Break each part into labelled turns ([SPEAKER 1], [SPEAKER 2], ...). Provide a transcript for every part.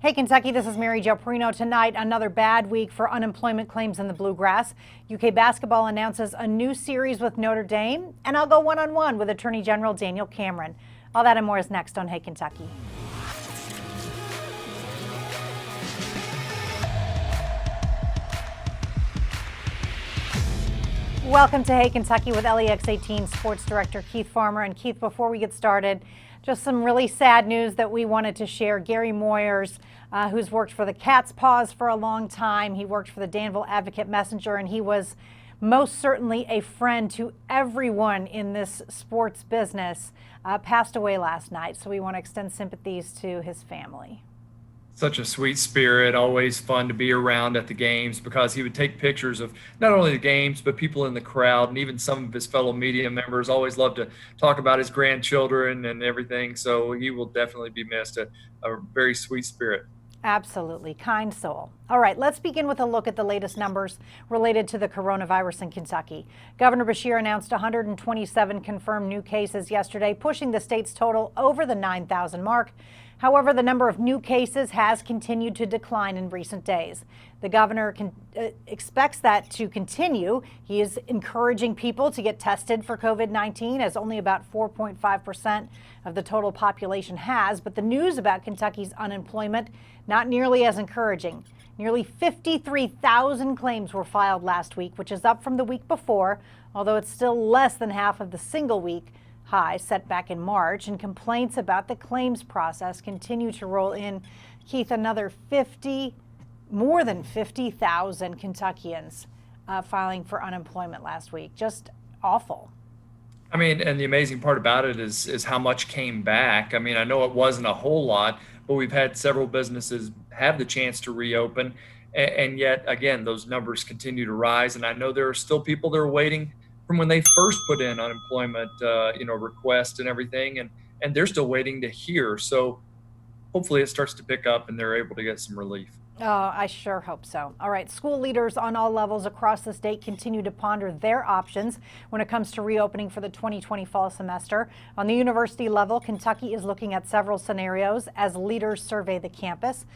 [SPEAKER 1] Hey Kentucky, this is Mary Jo Perino. Tonight, another bad week for unemployment claims in the Bluegrass. UK basketball announces a new series with Notre Dame, and I'll go one-on-one with Attorney General Daniel Cameron. All that and more is next on Hey Kentucky. Welcome to Hey Kentucky with LEX 18 Sports Director Keith Farmer. And Keith, before we get started, just some really sad news that we wanted to share. Gary Moyers, who's worked for the Cat's Paws for a long time. He worked for the Danville Advocate Messenger, and he was most certainly a friend to everyone in this sports business, passed away last night. So we want to extend sympathies to his family.
[SPEAKER 2] Such a sweet spirit, always fun to be around at the games because he would take pictures of not only the games, but people in the crowd, and even some of his fellow media members always loved to talk about his grandchildren and everything. So he will definitely be missed. A very sweet spirit.
[SPEAKER 1] Absolutely. Kind soul. All right, let's begin with a look at the latest numbers related to the coronavirus in Kentucky. Governor Beshear announced 127 confirmed new cases yesterday, pushing the state's total over the 9,000 mark. However, the number of new cases has continued to decline in recent days. The governor expects that to continue. He is encouraging people to get tested for COVID-19, as only about 4.5% of the total population has. But the news about Kentucky's unemployment, not nearly as encouraging. Nearly 53,000 claims were filed last week, which is up from the week before, although it's still less than half of the single week high set back in March, and complaints about the claims process continue to roll in. Keith, more than 50,000 Kentuckians filing for unemployment last week. Just awful.
[SPEAKER 2] I mean, and the amazing part about it is how much came back. I mean, I know it wasn't a whole lot, but we've had several businesses have the chance to reopen. And yet, again, those numbers continue to rise. And I know there are still people that are waiting from when they first put in unemployment, request and everything, and they're still waiting to hear. So hopefully it starts to pick up and they're able to get some relief.
[SPEAKER 1] Oh, I sure hope so. All right, school leaders on all levels across the state continue to ponder their options when it comes to reopening for the 2020 fall semester. On the university level, Kentucky is looking at several scenarios as leaders survey the campus.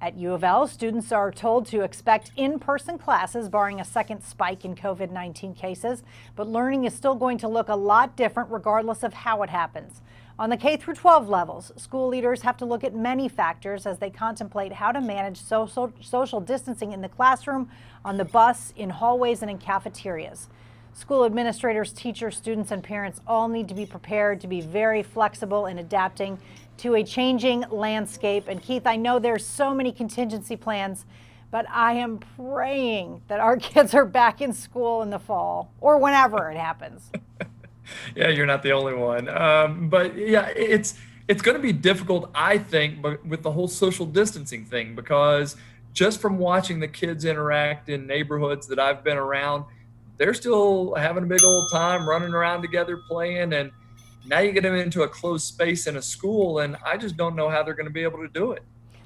[SPEAKER 1] At U of L, students are told to expect in-person classes barring a second spike in COVID-19 cases, but learning is still going to look a lot different regardless of how it happens. On the K through 12 levels, school leaders have to look at many factors as they contemplate how to manage social distancing in the classroom, on the bus, in hallways, and in cafeterias. School administrators, teachers, students, and parents all need to be prepared to be very flexible in adapting to a changing landscape. And Keith, I know there's so many contingency plans, but I am praying that our kids are back in school in the fall or whenever it happens.
[SPEAKER 2] Yeah, you're not the only one. But yeah, it's going to be difficult, I think, but with the whole social distancing thing, because just from watching the kids interact in neighborhoods that I've been around, they're still having a big old time running around together, playing, and now you get them into a closed space in a school, and I just don't know how they're going to be able to do it.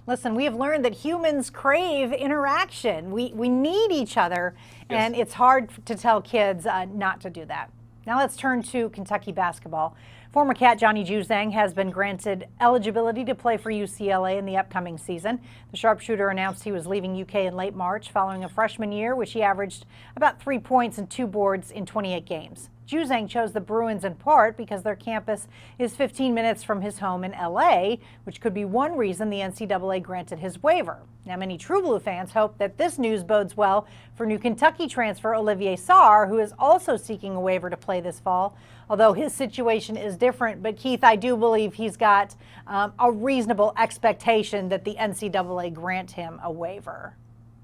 [SPEAKER 1] Listen, we have learned that humans crave interaction. We need each other, and it's hard to tell kids not to do that. Now let's turn to Kentucky basketball. Former Cat Johnny Juzang has been granted eligibility to play for UCLA in the upcoming season. The sharpshooter announced he was leaving UK in late March following a freshman year, which he averaged about 3 points and 2 boards in 28 games. Juzang chose the Bruins in part because their campus is 15 minutes from his home in LA, which could be one reason the NCAA granted his waiver. Now, many True Blue fans hope that this news bodes well for new Kentucky transfer Olivier Sarr, who is also seeking a waiver to play this fall, although his situation is different. But Keith, I do believe he's got a reasonable expectation that the NCAA grant him a waiver.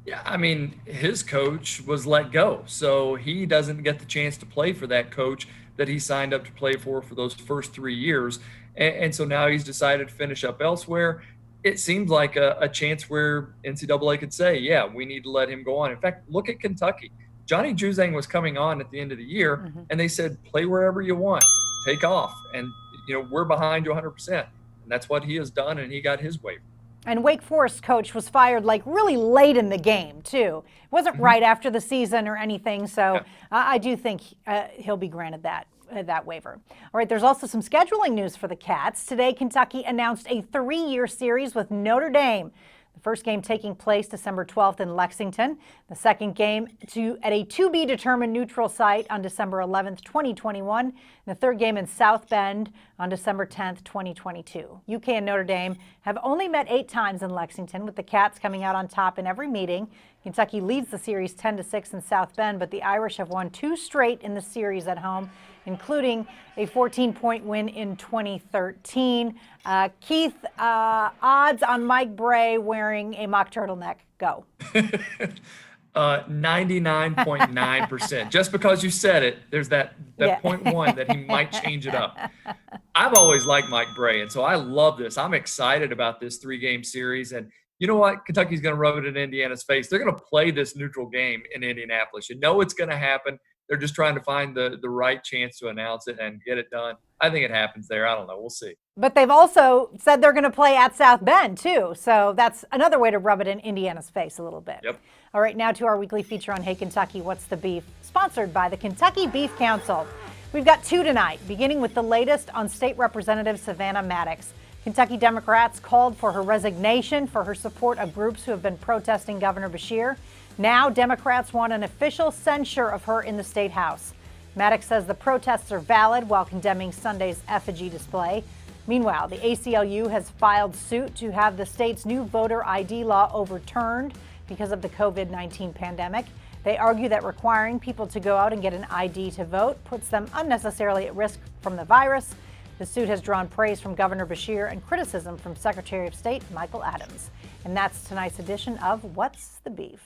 [SPEAKER 2] Yeah, I mean, his coach was let go, so he doesn't get the chance to play for that coach that he signed up to play for those first 3 years. And so now he's decided to finish up elsewhere. It seems like a chance where NCAA could say, yeah, we need to let him go on. In fact, look at Kentucky. Johnny Juzang was coming on at the end of the year, and they said, play wherever you want, take off. And, we're behind you 100%. And that's what he has done, and he got his waiver.
[SPEAKER 1] And Wake Forest coach was fired like really late in the game, too. It wasn't right after the season or anything. So I do think he'll be granted that waiver. All right, there's also some scheduling news for the Cats. Today, Kentucky announced a 3-year series with Notre Dame. The first game taking place December 12th in Lexington. The second game at a to-be-determined neutral site on December 11th, 2021. And the third game in South Bend on December 10th, 2022. UK and Notre Dame have only met 8 times in Lexington, with the Cats coming out on top in every meeting. Kentucky leads the series 10-6 in South Bend, but the Irish have won 2 straight in the series at home, including a 14-point win in 2013. Keith, odds on Mike Bray wearing a mock turtleneck? Go.
[SPEAKER 2] 99.9%. Just because you said it, there's that
[SPEAKER 1] Yeah.
[SPEAKER 2] 0.1 that he might change it up. I've always liked Mike Bray, and so I love this. I'm excited about this 3-game series. And you know what? Kentucky's going to rub it in Indiana's face. They're going to play this neutral game in Indianapolis. You know it's going to happen. They're just trying to find the right chance to announce it and get it done. I think it happens there. I don't know. We'll see.
[SPEAKER 1] But they've also said they're going to play at South Bend, too. So that's another way to rub it in Indiana's face a little bit.
[SPEAKER 2] Yep.
[SPEAKER 1] All right, now to our weekly feature on Hey Kentucky, What's the Beef? Sponsored by the Kentucky Beef Council. We've got 2 tonight, beginning with the latest on State Representative Savannah Maddox. Kentucky Democrats called for her resignation for her support of groups who have been protesting Governor Beshear. Now Democrats want an official censure of her in the State House. Maddox says the protests are valid while condemning Sunday's effigy display. Meanwhile, the ACLU has filed suit to have the state's new voter ID law overturned because of the COVID-19 pandemic. They argue that requiring people to go out and get an ID to vote puts them unnecessarily at risk from the virus. The suit has drawn praise from Governor Beshear and criticism from Secretary of State Michael Adams. And that's tonight's edition of What's the Beef?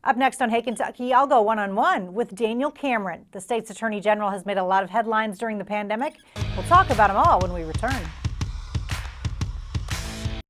[SPEAKER 1] Up next on Hey Kentucky, I'll go one-on-one with Daniel Cameron. The state's Attorney General has made a lot of headlines during the pandemic. We'll talk about them all when we return.